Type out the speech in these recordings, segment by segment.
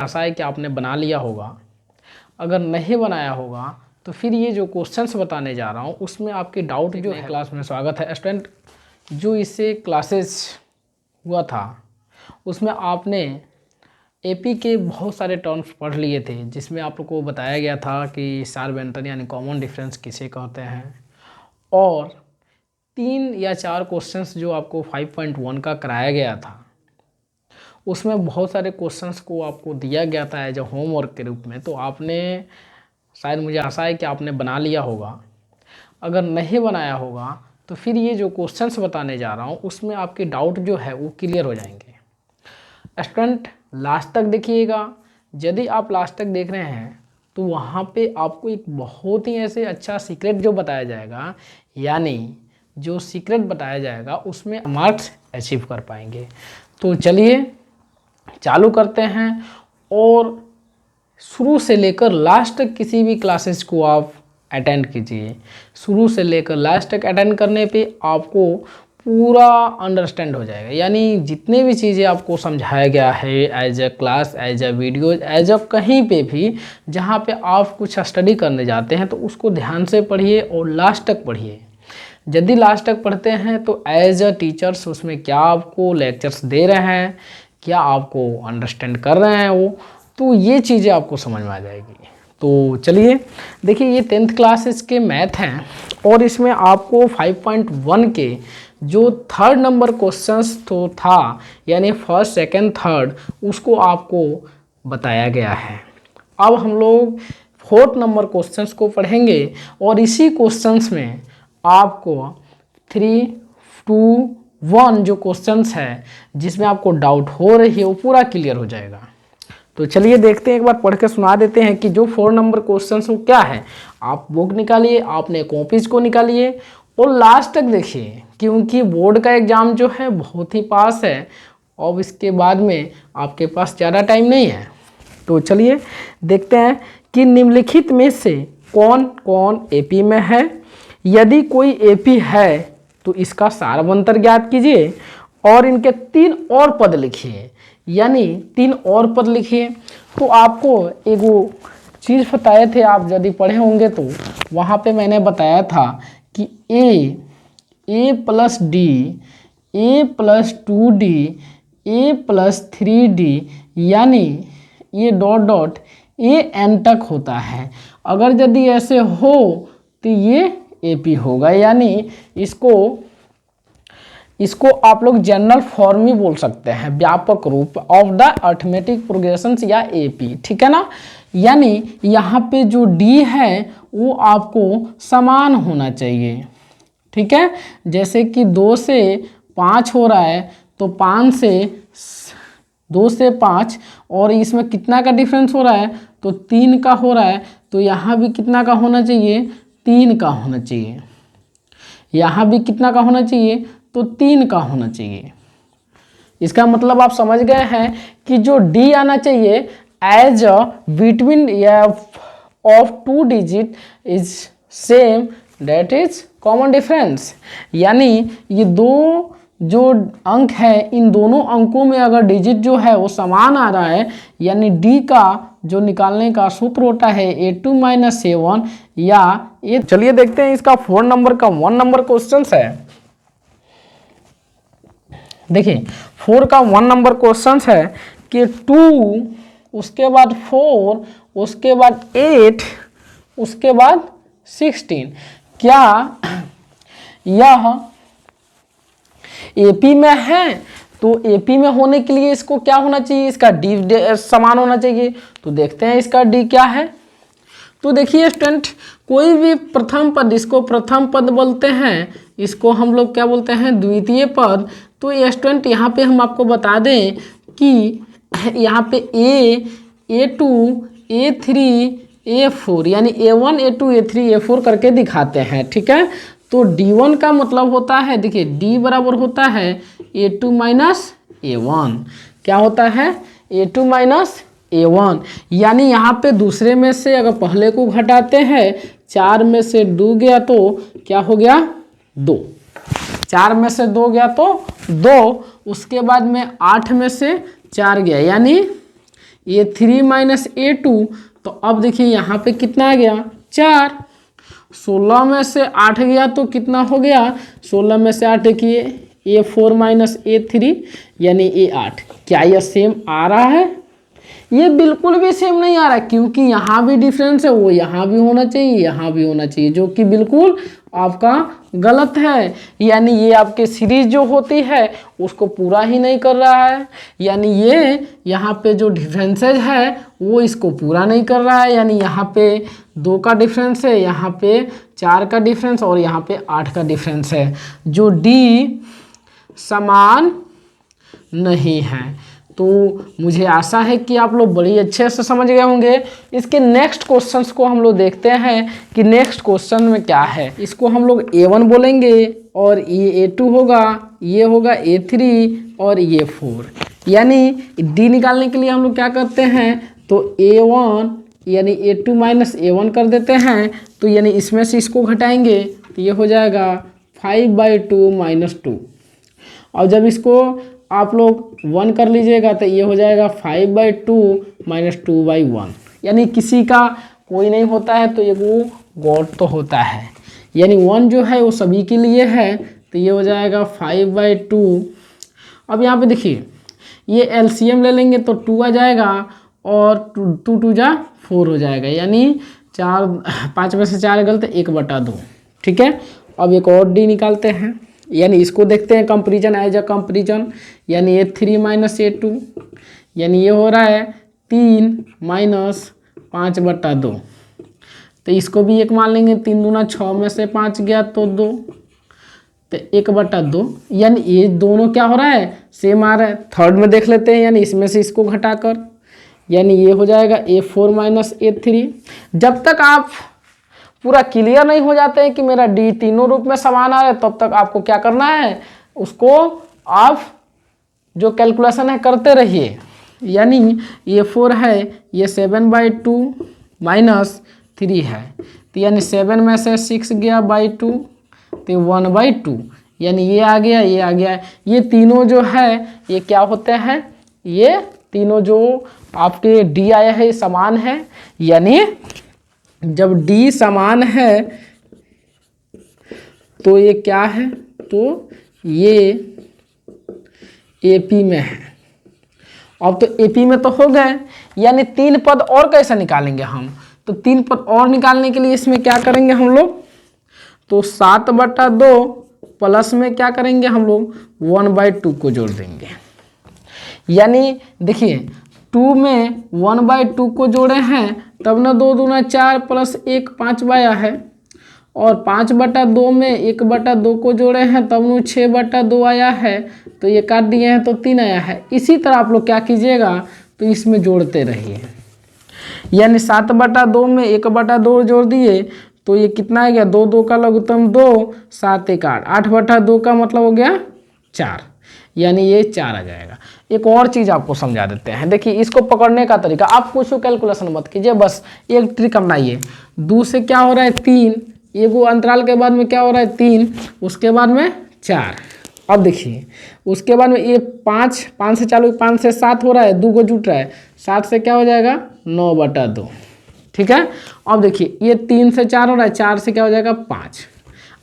आशा है कि आपने बना लिया होगा। अगर नहीं बनाया होगा तो फिर ये जो क्वेश्चंस बताने जा रहा हूँ उसमें आपके डाउट जो है। क्लास में स्वागत है स्टूडेंट। जो इससे क्लासेस हुआ था उसमें आपने एपी के बहुत सारे टर्म्स पढ़ लिए थे, जिसमें आप लोग को बताया गया था कि सार्वभौमिक यानी कॉमन डिफरेंस किसे कहते हैं, और 3 या 4 क्वेश्चंस जो आपको 5.1 का कराया गया था उसमें बहुत सारे क्वेश्चंस को आपको दिया गया था एज ए होमवर्क के रूप में। तो आपने शायद, मुझे आशा है कि आपने बना लिया होगा। अगर नहीं बनाया होगा तो फिर ये जो क्वेश्चंस बताने जा रहा हूँ उसमें आपके डाउट जो है वो क्लियर हो जाएंगे। स्टूडेंट लास्ट तक देखिएगा। यदि आप लास्ट तक देख रहे हैं तो वहाँ पे आपको एक बहुत ही ऐसे अच्छा सीक्रेट जो बताया जाएगा, यानी जो सीक्रेट बताया जाएगा उसमें मार्क्स अचीव कर पाएंगे। तो चलिए चालू करते हैं, और शुरू से लेकर लास्ट तक किसी भी क्लासेस को आप अटेंड कीजिए। शुरू से लेकर लास्ट तक अटेंड करने पे आपको पूरा अंडरस्टैंड हो जाएगा, यानी जितने भी चीज़ें आपको समझाया गया है as a class, as a video, as a कहीं पे भी जहाँ पे आप कुछ स्टडी करने जाते हैं तो उसको ध्यान से पढ़िए और लास्ट तक पढ़िए। यदि लास्ट तक पढ़ते हैं तो एज अ टीचर्स उसमें क्या आपको लेक्चर्स दे रहे हैं, क्या आपको अंडरस्टैंड कर रहे हैं वो, तो ये चीज़ें आपको समझ में आ जाएगी। तो चलिए देखिए, ये 10th क्लासेस के मैथ हैं और इसमें आपको 5.1 के जो 3rd नंबर क्वेश्चंस तो था, यानी फर्स्ट सेकंड थर्ड, उसको आपको बताया गया है। अब हम लोग 4th नंबर क्वेश्चंस को पढ़ेंगे और इसी क्वेश्चंस में आपको 3, 2, 1 जो क्वेश्चंस है जिसमें आपको डाउट हो रही है वो पूरा क्लियर हो जाएगा। तो चलिए देखते हैं, एक बार पढ़ के सुना देते हैं कि जो 4 नंबर क्वेश्चंस वो क्या है। आप बुक निकालिए, आपने कॉपीज को निकालिए और लास्ट तक देखिए, क्योंकि बोर्ड का एग्ज़ाम जो है बहुत ही पास है और इसके बाद में आपके पास ज़्यादा टाइम नहीं है। तो चलिए देखते हैं कि निम्नलिखित में से कौन कौन एपी में है। यदि कोई एपी है तो इसका सारवंतर ज्ञात कीजिए और इनके 3 और पद लिखिए, यानी 3 और पद लिखिए। तो आपको एक वो चीज़ बताए थे, आप यदि पढ़े होंगे तो वहाँ पे मैंने बताया था कि a plus D, a plus 2d, a plus 3d, यानी ये डॉट डॉट an तक होता है। अगर यदि ऐसे हो तो ये एपी होगा, यानी इसको आप लोग जनरल फॉर्म ही बोल सकते हैं, व्यापक रूप ऑफ द अर्थमेटिक प्रोग्रेशन या एपी, ठीक है ना। यानी यहाँ पे जो डी है वो आपको समान होना चाहिए, ठीक है। जैसे कि 2 से 5 हो रहा है तो 2 से 5, और इसमें कितना का डिफरेंस हो रहा है तो 3 का हो रहा है, तो यहाँ भी कितना का होना चाहिए, 3 का होना चाहिए। यहाँ भी कितना का होना चाहिए तो 3 का होना चाहिए। इसका मतलब आप समझ गए हैं कि जो डी आना चाहिए as a between of 2 digit is same, that is common difference. यानी ये 2 जो अंक है, इन दोनों अंकों में अगर डिजिट जो है वो समान आ रहा है, यानी डी का जो निकालने का सूत्र होता है a2 - a1 या ये। चलिए देखते हैं इसका 4 नंबर का 1 नंबर क्वेश्चन है। देखिए 4 का 1 नंबर क्वेश्चन है कि 2, उसके बाद 4, उसके बाद 8, उसके बाद 16, क्या यह एपी में है? तो एपी में होने के लिए इसको क्या होना चाहिए, इसका डी समान होना चाहिए। तो देखते हैं इसका डी क्या है। तो देखिए स्टूडेंट, कोई भी प्रथम पद, इसको प्रथम पद बोलते हैं, इसको हम लोग क्या बोलते हैं, द्वितीय पद। तो ये स्टूडेंट यहाँ पे हम आपको बता दें कि यहाँ पे a2, a3, a4, यानी a1, a2, a3, a4 करके दिखाते हैं, ठीक है। तो d1 का मतलब होता है, देखिए d बराबर होता है a2 - a1। क्या होता है, a2 - a1। यानी यहाँ पे दूसरे में से अगर पहले को घटाते हैं, 4 में से 2 गया तो क्या हो गया, 2। 4 में से 2 गया तो 2, उसके बाद में 8 में से 4 गया, यानी A3 माइनस A2, तो अब देखिए यहाँ पे कितना आ गया 4। 16 में से 8 गया तो कितना हो गया, 16 में से 8 देखिए A4 माइनस A3 यानी A8। क्या यह सेम आ रहा है? ये बिल्कुल भी सेम नहीं आ रहा है, क्योंकि यहाँ भी डिफरेंस है, वो यहाँ भी होना चाहिए, यहाँ भी होना चाहिए, जो कि बिल्कुल आपका गलत है। यानी ये आपके सीरीज जो होती है उसको पूरा ही नहीं कर रहा है, यानी ये यहाँ पे जो डिफरेंसेज है वो इसको पूरा नहीं कर रहा है। यानी यहाँ पे 2 का डिफरेंस है, यहाँ पे 4 का डिफरेंस और यहाँ पे 8 का डिफरेंस है, जो डी समान नहीं है। तो मुझे आशा है कि आप लोग बड़ी अच्छे से समझ गए होंगे। इसके नेक्स्ट क्वेश्चंस को हम लोग देखते हैं कि नेक्स्ट क्वेश्चन में क्या है। इसको हम लोग A1 बोलेंगे और ये A2 होगा, ये होगा A3 और ये 4। यानी D निकालने के लिए हम लोग क्या करते हैं, तो A1 यानी A2 माइनस A1 कर देते हैं। तो यानी इसमें से इसको घटाएंगे तो ये हो जाएगा 5/2 माइनस 2। और जब इसको आप लोग 1 कर लीजिएगा तो ये हो जाएगा 5/2 माइनस 2/1। यानी किसी का कोई नहीं होता है तो ये वो गॉड तो होता है। यानी 1 जो है वो सभी के लिए है, तो ये हो जाएगा 5/2। अब यहाँ पे देखिए ये एलसीएम ले लेंगे तो 2 आ जाएगा और 2 2 जा 4 हो जाएगा। यानी 5 में से 4 गलत 1/2। ठीक है, अब एक और डी निकालते हैं, यानी इसको देखते हैं कंपेरिजन एज अ कंपेरिजन। यानी A3 माइनस A2 यानी ये हो रहा है 3 माइनस 5/2। तो इसको भी 1 मान लेंगे, 3 दूना 6 में से 5 गया तो 2, तो 1/2। यानी ये दोनों क्या हो रहा है, सेम आ रहा है। थर्ड में देख लेते हैं, यानी इसमें से इसको घटाकर, यानी ये हो जाएगा A4 माइनस A3। जब तक आप पूरा क्लियर नहीं हो जाते हैं कि मेरा डी तीनों रूप में समान आ रहा है, तब तक आपको क्या करना है, उसको आप जो कैलकुलेशन है करते रहिए। यानी ये 4 है, ये 7/2 माइनस 3 है, तो यानी 7 में से 6 गया बाई 2 तो 1/2। यानी ये आ गया, ये आ गया। ये तीनों जो है ये क्या होते हैं, ये तीनों जो आपके डी आया है ये समान है। यानी जब D समान है तो ये क्या है, तो ये AP में है। अब तो AP में तो हो गए, यानी 3 पद और कैसे निकालेंगे हम, तो 3 पद और निकालने के लिए इसमें क्या करेंगे हम लोग, तो 7/2 प्लस में क्या करेंगे हम लोग 1/2 को जोड़ देंगे। यानी देखिए 2 में 1/2 को जोड़े हैं तब ना 2 दूना 4 प्लस 1 5 आया है, और 5/2 में 1/2 को जोड़े हैं तब ना 6/2 आया है, तो ये काट दिए हैं तो 3 आया है। इसी तरह आप लोग क्या कीजिएगा, तो इसमें जोड़ते रहिए। यानी 7/2 में 1/2 जोड़ दिए तो ये कितना आ गया, 2 2 का लघुत्तम 2, 7 1 8, 8/2 का मतलब हो गया 4। यानी ये 4 आ जाएगा। एक और चीज़ आपको समझा देते हैं, देखिए इसको पकड़ने का तरीका, आप कुछ कैलकुलेशन मत कीजिए, बस एक ट्रिक अपनाइए। 2 से क्या हो रहा है 3, एगो अंतराल के बाद में क्या हो रहा है 3, उसके बाद में 4। अब देखिए उसके बाद में ये 5 से चालू, 5 से 7 हो रहा है, 2 को जुट रहा है, 7 से क्या हो जाएगा 9/2। ठीक है, अब देखिए ये 3 से 4 हो रहा है, 4 से क्या हो जाएगा 5।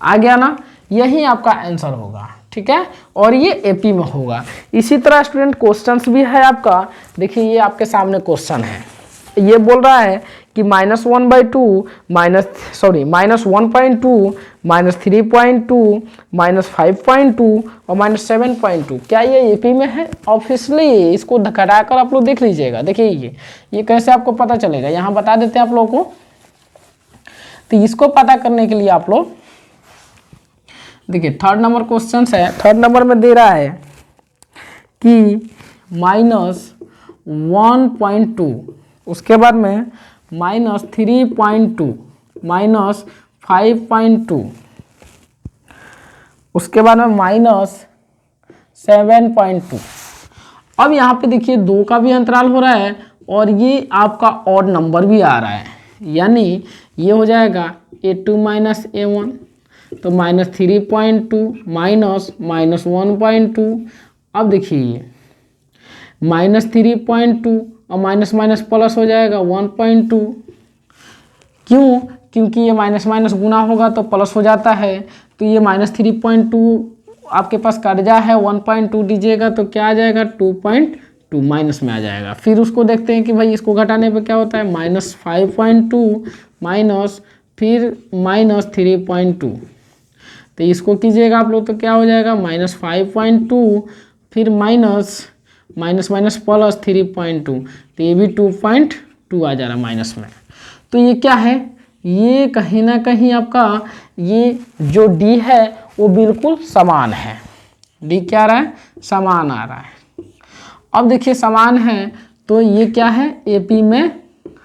आ गया ना, यही आपका आंसर होगा। ठीक है, और ये AP में होगा। इसी तरह स्टूडेंट क्वेश्चंस भी है आपका, देखिए ये आपके सामने क्वेश्चन है, ये बोल रहा है कि -1/2 -1.2 -3.2 -5.2 और -7.2, क्या ये AP में है? ऑब्वियसली इसको घटाकर आप लोग देख लीजिएगा। देखिए ये कैसे आपको पता चलेगा, यहाँ बता देते हैं आप लोगों को। तो इसको पता करने के लिए आप लोग देखिए थर्ड नंबर क्वेश्चन है, थर्ड नंबर में दे रहा है कि -1.2, उसके बाद में -3.2 -5.2, उसके बाद में -7.2। अब यहाँ पे देखिए 2 का भी अंतराल हो रहा है और ये आपका ऑड नंबर भी आ रहा है, यानी ये हो जाएगा A2 माइनस A1, तो -3.2 -1.2। अब देखिए -3.2 और माइनस माइनस प्लस हो जाएगा 1.2। क्यों? क्योंकि ये माइनस माइनस गुना होगा तो प्लस हो जाता है, तो ये -3.2 आपके पास कर्जा है, 1.2 दीजिएगा तो क्या आ जाएगा 2.2 माइनस में आ जाएगा। फिर उसको देखते हैं कि भाई इसको घटाने पे क्या होता है, -5.2 माइनस फिर -3.2, तो इसको कीजिएगा आप लोग तो क्या हो जाएगा -5.2 फिर माइनस माइनस माइनस प्लस 3.2, तो ये भी 2.2 आ जा रहा है माइनस में। तो ये क्या है, ये कहीं ना कहीं आपका ये जो डी है वो बिल्कुल समान है। डी क्या आ रहा है, समान आ रहा है। अब देखिए समान है तो ये क्या है, एपी में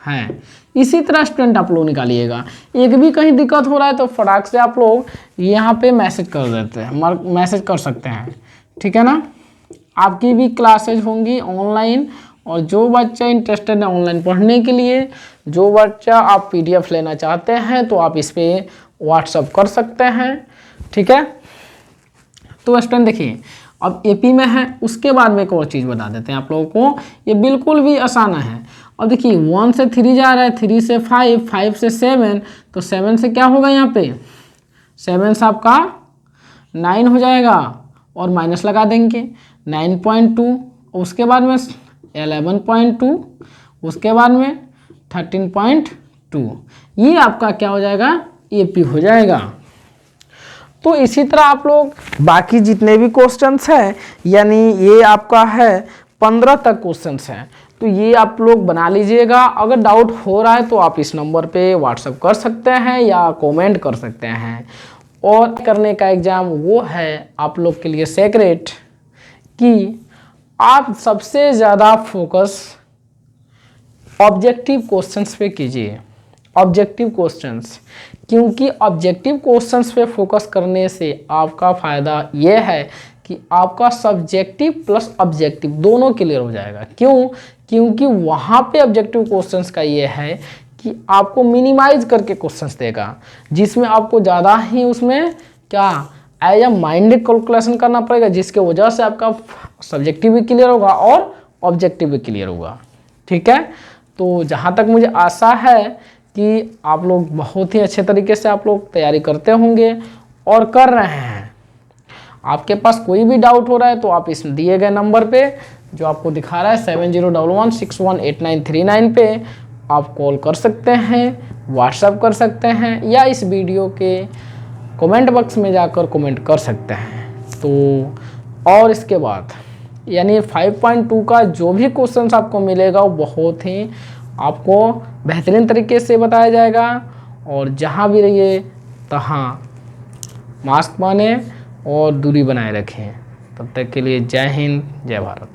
है। इसी तरह स्टूडेंट आप लोग निकालिएगा। एक भी कहीं दिक्कत हो रहा है तो फटाक से आप लोग यहाँ पे मैसेज कर देते हैं, मैसेज कर सकते हैं, ठीक है ना। आपकी भी क्लासेज होंगी ऑनलाइन, और जो बच्चा इंटरेस्टेड है ऑनलाइन पढ़ने के लिए, जो बच्चा आप पीडीएफ लेना चाहते हैं तो आप इस पर व्हाट्सअप कर सकते हैं, ठीक है। तो स्टूडेंट देखिए अब एपी में है, उसके बाद में एक और चीज़ बता देते हैं आप लोगों को, ये बिल्कुल भी आसान है। अब देखिए 1 से 3 जा रहा है, 3 से 5, 5 से 7, तो 7 से क्या होगा यहाँ पे, 7 से आपका 9 हो जाएगा और माइनस लगा देंगे 9.2, उसके बाद में 11.2, उसके बाद में 13.2, ये आपका क्या हो जाएगा, एपी हो जाएगा। तो इसी तरह आप लोग बाकी जितने भी क्वेश्चंस हैं, यानी ये आपका है 15 तक क्वेश्चंस हैं, तो ये आप लोग बना लीजिएगा। अगर डाउट हो रहा है तो आप इस नंबर पे व्हाट्सअप कर सकते हैं या कमेंट कर सकते हैं। और करने का एग्ज़ाम वो है आप लोग के लिए सेक्रेट कि आप सबसे ज़्यादा फोकस ऑब्जेक्टिव क्वेश्चंस पे कीजिए, ऑब्जेक्टिव क्वेश्चंस, क्योंकि ऑब्जेक्टिव क्वेश्चंस पे फोकस करने से आपका फ़ायदा ये है कि आपका सब्जेक्टिव प्लस ऑब्जेक्टिव दोनों क्लियर हो जाएगा। क्यों? क्योंकि वहाँ पे ऑब्जेक्टिव क्वेश्चंस का ये है कि आपको मिनिमाइज करके क्वेश्चंस देगा, जिसमें आपको ज़्यादा ही उसमें क्या एज अ माइंडेड कैलकुलेशन करना पड़ेगा, जिसके वजह से आपका सब्जेक्टिव भी क्लियर होगा और ऑब्जेक्टिव भी क्लियर होगा, ठीक है। तो जहाँ तक मुझे आशा है कि आप लोग बहुत ही अच्छे तरीके से आप लोग तैयारी करते होंगे और कर रहे हैं। आपके पास कोई भी डाउट हो रहा है तो आप इस दिए गए नंबर पे जो आपको दिखा रहा है 7011618939 पे आप कॉल कर सकते हैं, व्हाट्सएप कर सकते हैं, या इस वीडियो के कमेंट बॉक्स में जाकर कमेंट कर सकते हैं। तो और इसके बाद यानी 5.2 का जो भी क्वेश्चन आपको मिलेगा वो बहुत ही आपको बेहतरीन तरीके से बताया जाएगा। और जहाँ भी रहिए तहाँ मास्क पहने और दूरी बनाए रखें। तब तक के लिए जय हिंद, जय भारत।